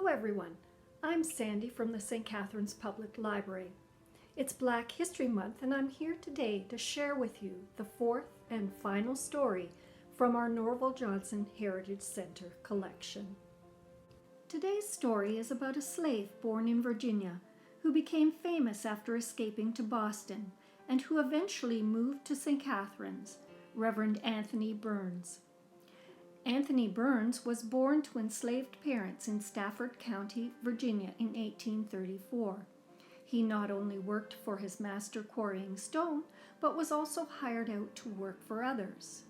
everyone. I'm Sandy from the St. Catharines Public Library. It's Black History Month and I'm here today to share with you the fourth and final story from our Norval Johnson Heritage Center collection. Today's story is about a slave born in Virginia who became famous after escaping to Boston and who eventually moved to St. Catharines, Reverend Anthony Burns. Anthony Burns was born to enslaved parents in Stafford County, Virginia in 1834. He not only worked for his master quarrying stone, but was also hired out to work for others.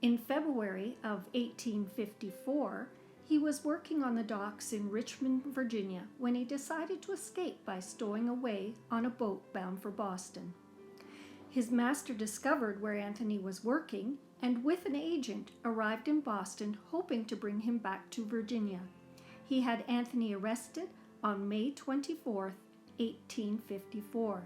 In February of 1854, he was working on the docks in Richmond, Virginia, when he decided to escape by stowing away on a boat bound for Boston. His master discovered where Anthony was working and with an agent arrived in Boston hoping to bring him back to Virginia. He had Anthony arrested on May 24, 1854.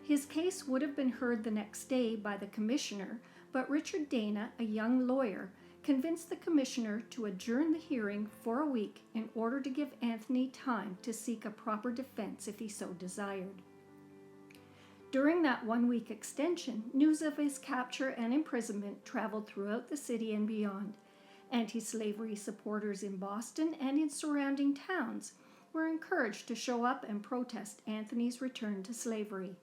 His case would have been heard the next day by the commissioner, but Richard Dana, a young lawyer, convinced the commissioner to adjourn the hearing for a week in order to give Anthony time to seek a proper defense if he so desired. During that one-week extension, news of his capture and imprisonment traveled throughout the city and beyond. Anti-slavery supporters in Boston and in surrounding towns were encouraged to show up and protest Anthony's return to slavery.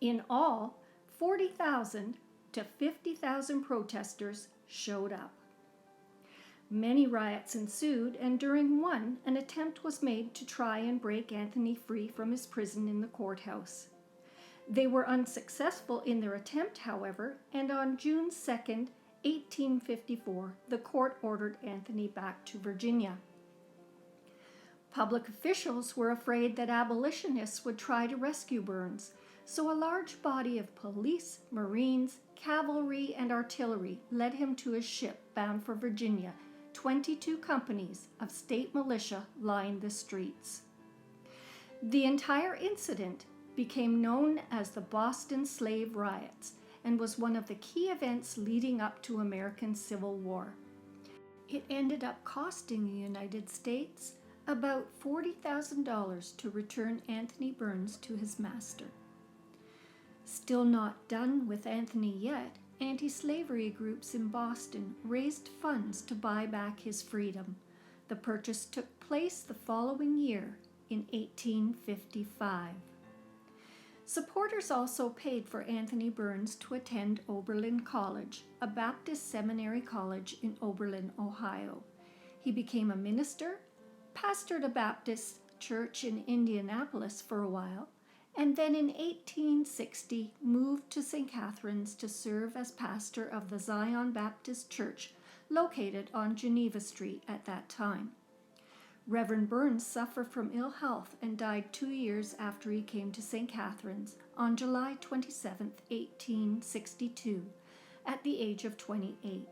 In all, 40,000 to 50,000 protesters showed up. Many riots ensued, and during one, an attempt was made to try and break Anthony free from his prison in the courthouse. They were unsuccessful in their attempt, however, and on June 2, 1854, the court ordered Anthony back to Virginia. Public officials were afraid that abolitionists would try to rescue Burns, so a large body of police, Marines, cavalry, and artillery led him to his ship bound for Virginia. 22 companies of state militia lined the streets. The entire incident became known as the Boston Slave Riots and was one of the key events leading up to American Civil War. It ended up costing the United States about $40,000 to return Anthony Burns to his master. Still not done with Anthony yet, anti-slavery groups in Boston raised funds to buy back his freedom. The purchase took place the following year in 1855. Supporters also paid for Anthony Burns to attend Oberlin College, a Baptist seminary college in Oberlin, Ohio. He became a minister, pastored a Baptist church in Indianapolis for a while, and then in 1860 moved to St. Catharines to serve as pastor of the Zion Baptist Church, located on Geneva Street at that time. Reverend Burns suffered from ill health and died 2 years after he came to St. Catharines on July 27, 1862, at the age of 28.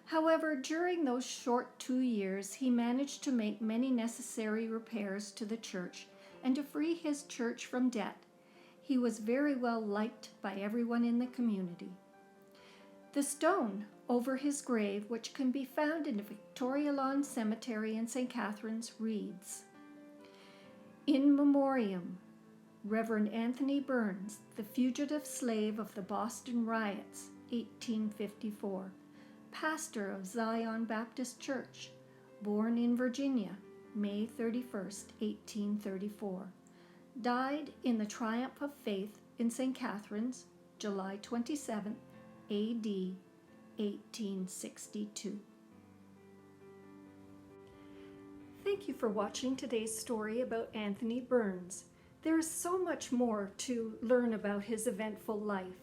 However, during those short 2 years, he managed to make many necessary repairs to the church and to free his church from debt. He was very well liked by everyone in the community. The stone over his grave, which can be found in the Victoria Lawn Cemetery in St. Catharines, reads, "In Memoriam, Reverend Anthony Burns, the fugitive slave of the Boston riots, 1854, pastor of Zion Baptist Church, born in Virginia, May 31, 1834, died in the triumph of faith in St. Catharines, July 27, A.D. 1862. Thank you for watching today's story about Anthony Burns. There is so much more to learn about his eventful life,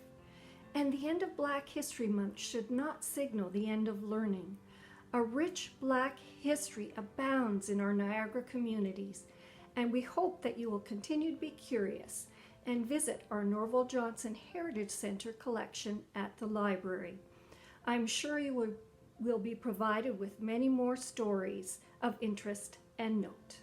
and the end of Black History Month should not signal the end of learning. A rich Black history abounds in our Niagara communities, and we hope that you will continue to be curious and visit our Norval Johnson Heritage Center collection at the library. I'm sure you will be provided with many more stories of interest and note.